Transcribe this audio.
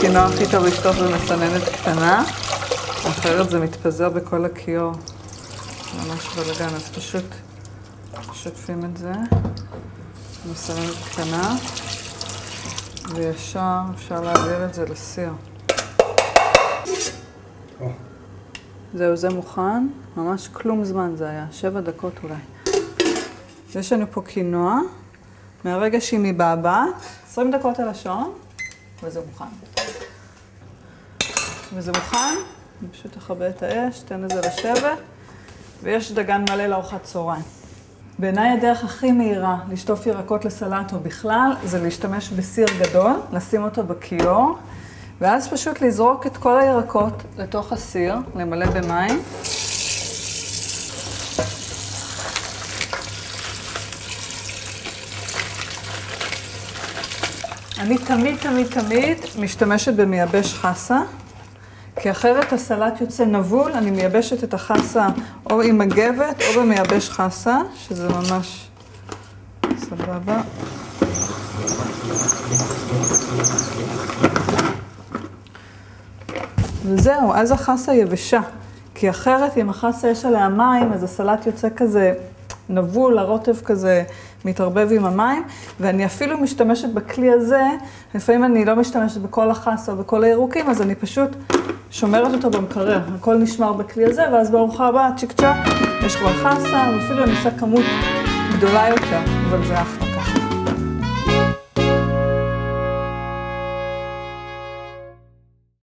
קינוע הכי טוב לשטוף במסננת קטנה, אחרת זה מתפזר בכל הכיור. ממש בלגן, אז פשוט שוטפים את זה במסננת קטנה, וישר אפשר להעביר את זה לסיר. זהו, זה מוכן, ממש כלום זמן זה היה, 7 דקות אולי. יש לנו פה קינוע, מהרגע שהיא מבעבעת, 20 דקות על השעון, וזה מוכן. וזה מוכן, אני פשוט אכבה את האש, תן לזה לשבת, ויש דגן מלא לארוחת צהריים. בעיניי הדרך הכי מהירה לשטוף ירקות לסלט או בכלל, זה להשתמש בסיר גדול, לשים אותו בכיור, ואז פשוט לזרוק את כל הירקות לתוך הסיר, למלא במים. אני תמיד משתמשת במייבש חסה, כי אחרת הסלט יוצא נבול, אני מייבשת את החסה או עם מגבת או במייבש חסה, שזה ממש סבבה. וזהו, אז החסה יבשה, כי אחרת אם החסה יש עליה מים, אז הסלט יוצא כזה נבול, הרוטב כזה מתערבב עם המים, ואני אפילו משתמשת בכלי הזה, לפעמים אני לא משתמשת בכל החסה או בכל הירוקים, אז אני פשוט שומרת אותו במקרר. הכל נשמר בכלי הזה, ואז בארוחה הבאה, צ'יק צ'ק, יש כבר חסה, ואפילו אני עושה כמות גדולה יותר, אבל זה אחלה.